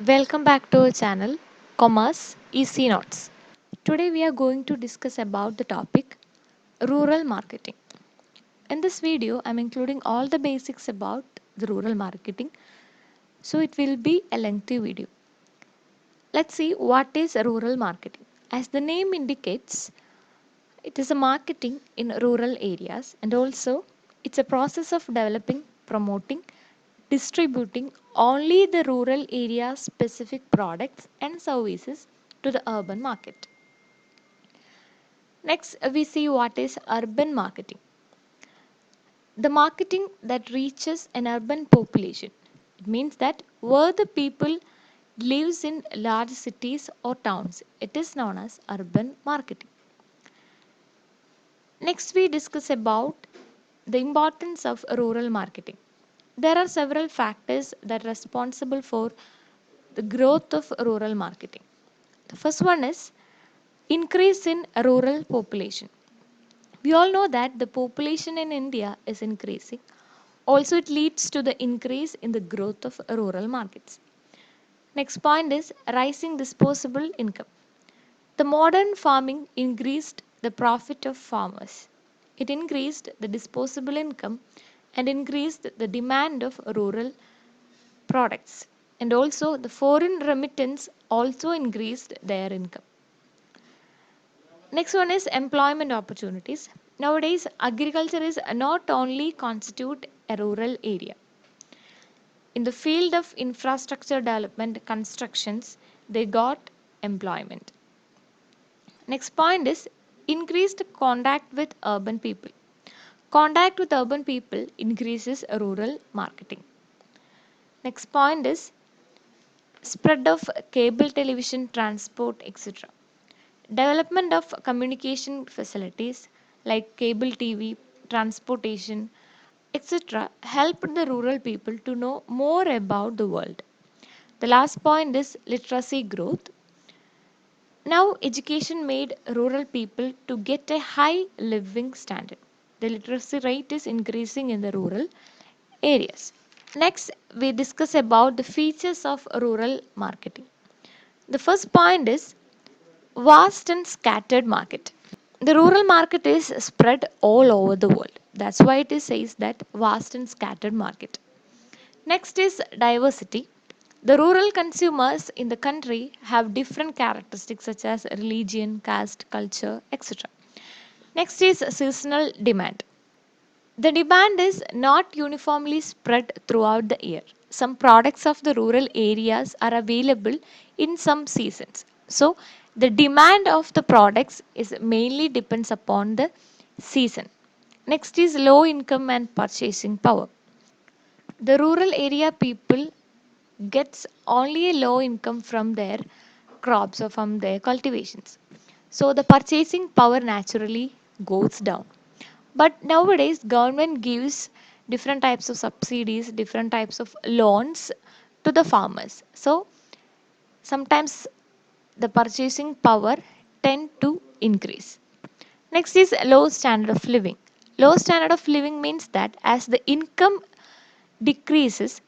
Welcome back to our channel Commerce Easy Notes. Today we are going to discuss about the topic rural marketing. In this video I am including all the basics about the rural marketing, so it will be a lengthy video. Let's see what is rural marketing. As the name indicates, it is a marketing in rural areas, and also it's a process of developing, promoting, distributing only the rural area specific products and services to the urban market. Next, we see what is urban marketing. The marketing that reaches an urban population. It means that where the people lives in large cities or towns, it is known as urban marketing. Next, we discuss about the importance of rural marketing. There are several factors that are responsible for the growth of rural marketing. The first one is increase in rural population. We all know that the population in India is increasing. Also, it leads to the increase in the growth of rural markets. Next point is rising disposable income. The modern farming increased the profit of farmers. It increased the disposable income and increased the demand of rural products. And also the foreign remittance also increased their income. Next one is employment opportunities. Nowadays, agriculture is not only constitute a rural area. In the field of infrastructure development constructions, they got employment. Next point is increased contact with urban people. Contact with urban people increases rural marketing. Next point is spread of cable television, transport, etc. Development of communication facilities like cable TV, transportation, etc. helped the rural people to know more about the world. The last point is literacy growth. Now, education made rural people to get a high living standard. The literacy rate is increasing in the rural areas. Next, we discuss about the features of rural marketing. The first point is vast and scattered market. The rural market is spread all over the world. That's why it is says that vast and scattered market. Next is diversity. The rural consumers in the country have different characteristics such as religion, caste, culture, etc. Next is seasonal demand. The demand is not uniformly spread throughout the year. Some products of the rural areas are available in some seasons. So, the demand of the products is mainly depends upon the season. Next is low income and purchasing power. The rural area people gets only a low income from their crops or from their cultivations. So the purchasing power naturally goes down. But nowadays government gives different types of subsidies, different types of loans to the farmers. So sometimes the purchasing power tend to increase. Next is low standard of living. Low standard of living means that as the income decreases,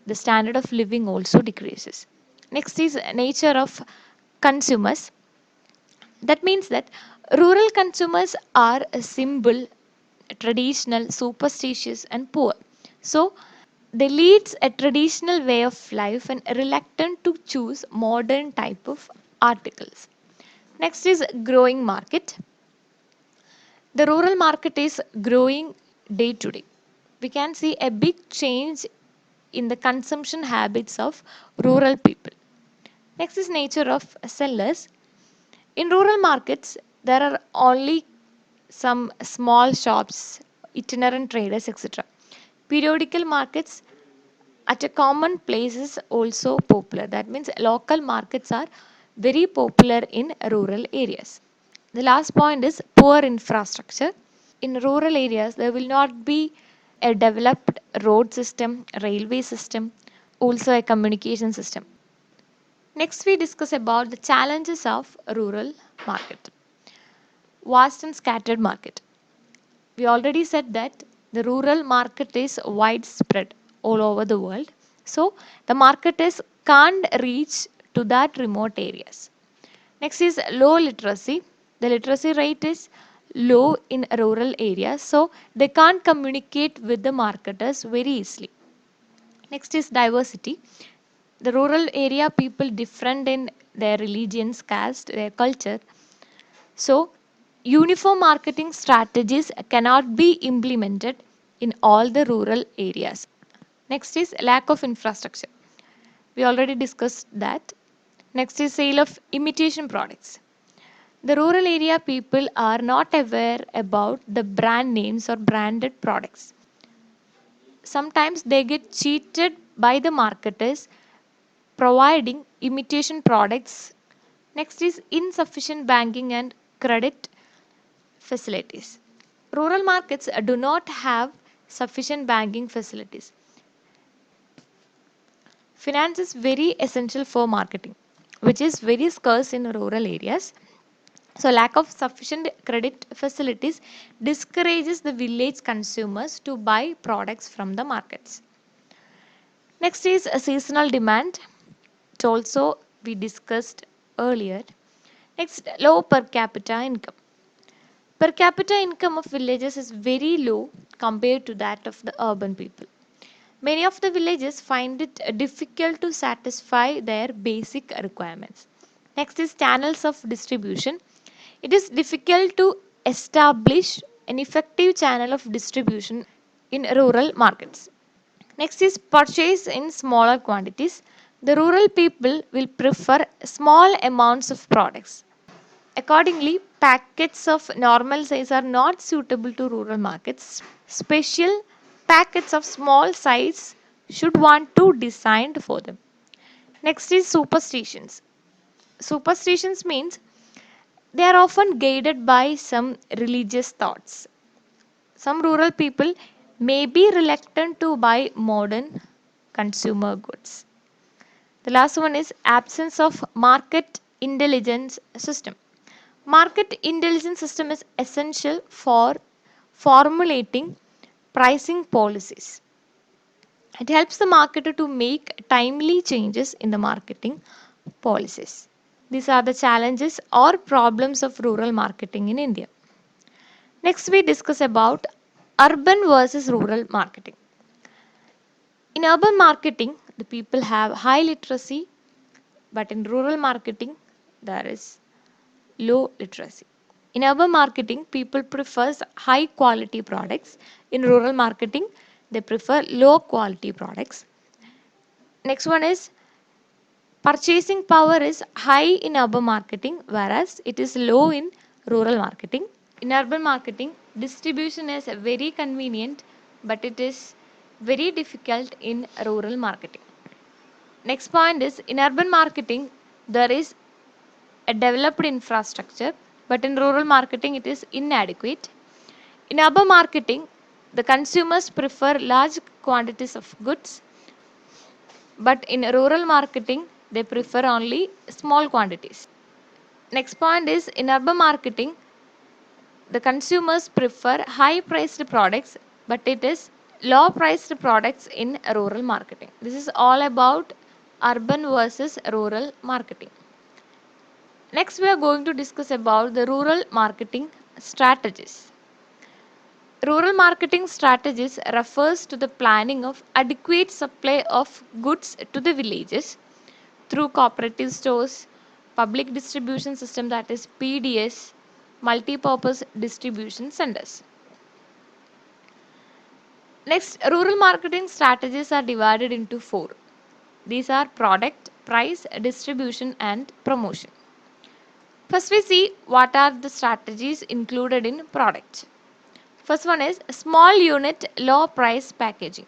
the standard of living also decreases. Next is nature of consumers. That means that rural consumers are a simple, traditional, superstitious, and poor. So they leads a traditional way of life and reluctant to choose modern type of articles. Next is growing market. The rural market is growing day to day. We can see a big change in the consumption habits of rural people. Next is nature of sellers. In rural markets, there are only some small shops, itinerant traders, etc. Periodical markets at a common place is also popular. That means local markets are very popular in rural areas. The last point is poor infrastructure. In rural areas, there will not be a developed road system, railway system, also a communication system. Next, we discuss about the challenges of rural market. Vast and scattered market. We already said that the rural market is widespread all over the world. So the marketers can't reach to that remote areas. Next is low literacy. The literacy rate is low in rural areas, so they can't communicate with the marketers very easily. Next is diversity. The rural area people different in their religions, caste, their culture. So uniform marketing strategies cannot be implemented in all the rural areas. Next is lack of infrastructure. We already discussed that. Next is sale of imitation products. The rural area people are not aware about the brand names or branded products. Sometimes they get cheated by the marketers providing imitation products. Next is insufficient banking and credit facilities. Rural markets do not have sufficient banking facilities. Finance is very essential for marketing, which is very scarce in rural areas. So, lack of sufficient credit facilities discourages the village consumers to buy products from the markets. Next is a seasonal demand. It also we discussed earlier. Next, low per capita income. Per capita income of villages is very low compared to that of the urban people. Many of the villages find it difficult to satisfy their basic requirements. Next is channels of distribution. It is difficult to establish an effective channel of distribution in rural markets. Next is purchase in smaller quantities. The rural people will prefer small amounts of products. Accordingly, packets of normal size are not suitable to rural markets. Special packets of small size should want to designed for them. Next is superstitions. Superstitions means they are often guided by some religious thoughts. Some rural people may be reluctant to buy modern consumer goods. The last one is absence of market intelligence system. Market intelligence system is essential for formulating pricing policies. It helps the marketer to make timely changes in the marketing policies. These are the challenges or problems of rural marketing in India. Next, we discuss about urban versus rural marketing. In urban marketing, the people have high literacy, but in rural marketing, there is low literacy. In urban marketing, people prefer high quality products. In rural marketing, they prefer low quality products. Next one is purchasing power is high in urban marketing, whereas it is low in rural marketing. In urban marketing, distribution is very convenient, but it is very difficult in rural marketing. Next point is in urban marketing, there is a developed infrastructure, but in rural marketing, it is inadequate. In urban marketing, the consumers prefer large quantities of goods, but in rural marketing, they prefer only small quantities. Next point is in urban marketing, the consumers prefer high priced products, but it is low priced products in rural marketing. This is all about urban versus rural marketing. Next, we are going to discuss about the rural marketing strategies. Rural marketing strategies refers to the planning of adequate supply of goods to the villages through cooperative stores, public distribution system that is PDS, multi-purpose distribution centers. Next, rural marketing strategies are divided into four. These are product, price, distribution and promotion. First, we see what are the strategies included in product. First one is small unit low price packaging.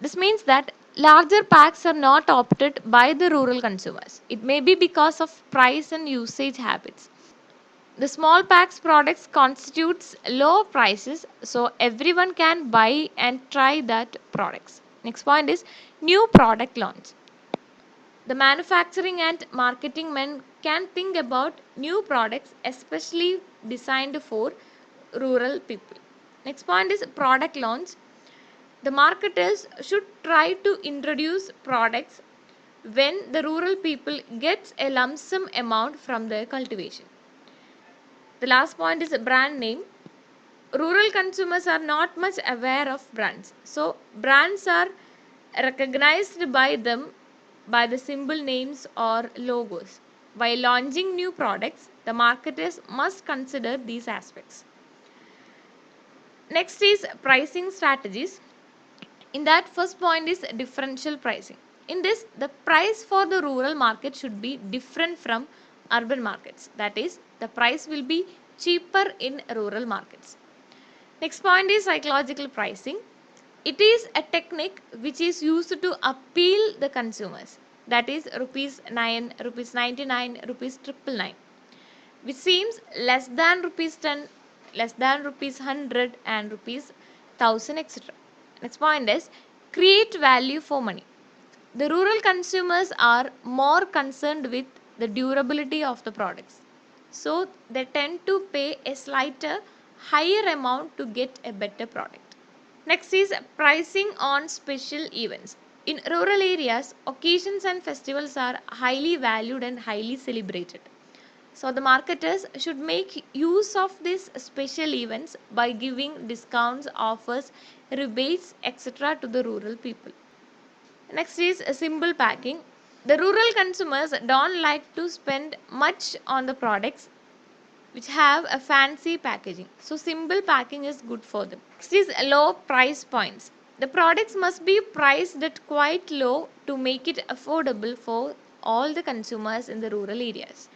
This means that larger packs are not opted by the rural consumers. It may be because of price and usage habits. The small packs products constitutes low prices, so everyone can buy and try that products. Next point is new product launch. The manufacturing and marketing men can think about new products especially designed for rural people. Next point is product launch. The marketers should try to introduce products when the rural people gets a lump sum amount from their cultivation. The last point is brand name. Rural consumers are not much aware of brands. So brands are recognized by them by the symbol names or logos. While launching new products, the marketers must consider these aspects. Next is pricing strategies. In that, first point is differential pricing. In this, the price for the rural market should be different from urban markets. That is, the price will be cheaper in rural markets. Next point is psychological pricing. It is a technique which is used to appeal the consumers. That is rupees 9, rupees 99, rupees 999, which seems less than rupees 10, less than rupees 100 and rupees 1000, etc. Next point is create value for money. The rural consumers are more concerned with the durability of the products. So they tend to pay a slighter higher amount to get a better product. Next is pricing on special events. In rural areas, occasions and festivals are highly valued and highly celebrated. So the marketers should make use of these special events by giving discounts, offers, rebates, etc. to the rural people. Next is simple packing. The rural consumers don't like to spend much on the products which have a fancy packaging. So simple packing is good for them. Next is low price points. The products must be priced at quite low to make it affordable for all the consumers in the rural areas.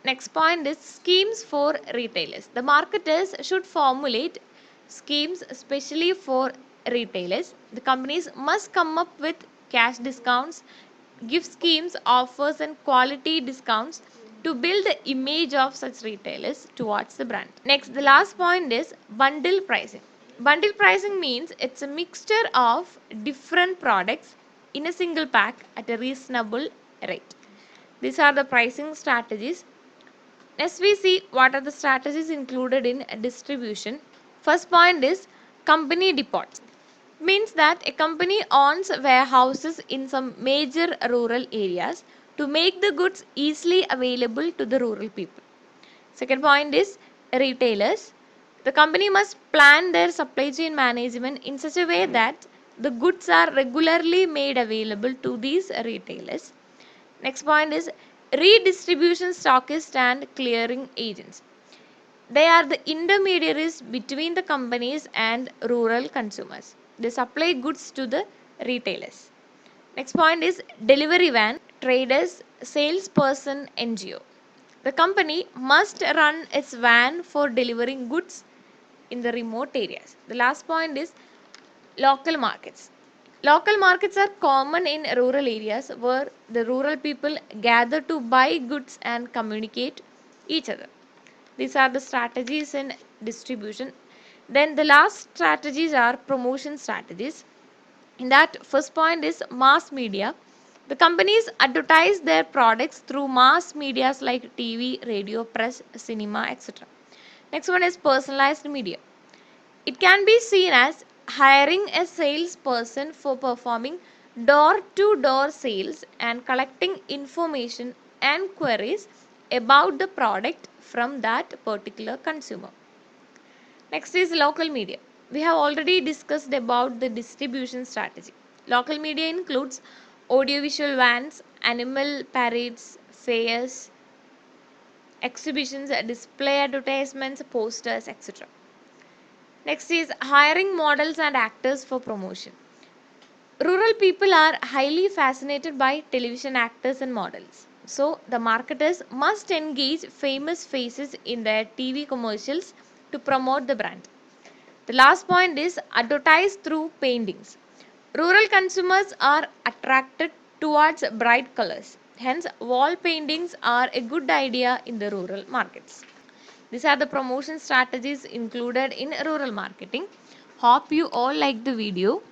Next point is schemes for retailers. The marketers should formulate schemes especially for retailers. The companies must come up with cash discounts, gift schemes, offers, and quality discounts to build the image of such retailers towards the brand. Next, the last point is bundle pricing. Bundle pricing means it's a mixture of different products in a single pack at a reasonable rate. These are the pricing strategies. Next, we see what are the strategies included in distribution. First point is company depots. Means that a company owns warehouses in some major rural areas to make the goods easily available to the rural people. Second point is retailers. The company must plan their supply chain management in such a way that the goods are regularly made available to these retailers. Next point is redistribution stockists and clearing agents. They are the intermediaries between the companies and rural consumers. They supply goods to the retailers. Next point is delivery van, traders, salesperson, NGO. The company must run its van for delivering goods in the remote areas. The last point is local markets. Local markets are common in rural areas where the rural people gather to buy goods and communicate each other. These are the strategies in distribution. Then the last strategies are promotion strategies. In that, first point is mass media. The companies advertise their products through mass medias like TV, radio, press, cinema, etc. Next one is personalized media. It can be seen as hiring a salesperson for performing door to door sales and collecting information and queries about the product from that particular consumer. Next is local media. We have already discussed about the distribution strategy. Local media includes audiovisual vans, animal parades, fairs, exhibitions, display advertisements, posters, etc. Next is hiring models and actors for promotion. Rural people are highly fascinated by television actors and models. So, the marketers must engage famous faces in their TV commercials to promote the brand. The last point is advertise through paintings. Rural consumers are attracted towards bright colors. Hence, wall paintings are a good idea in the rural markets. These are the promotion strategies included in rural marketing. Hope you all like the video.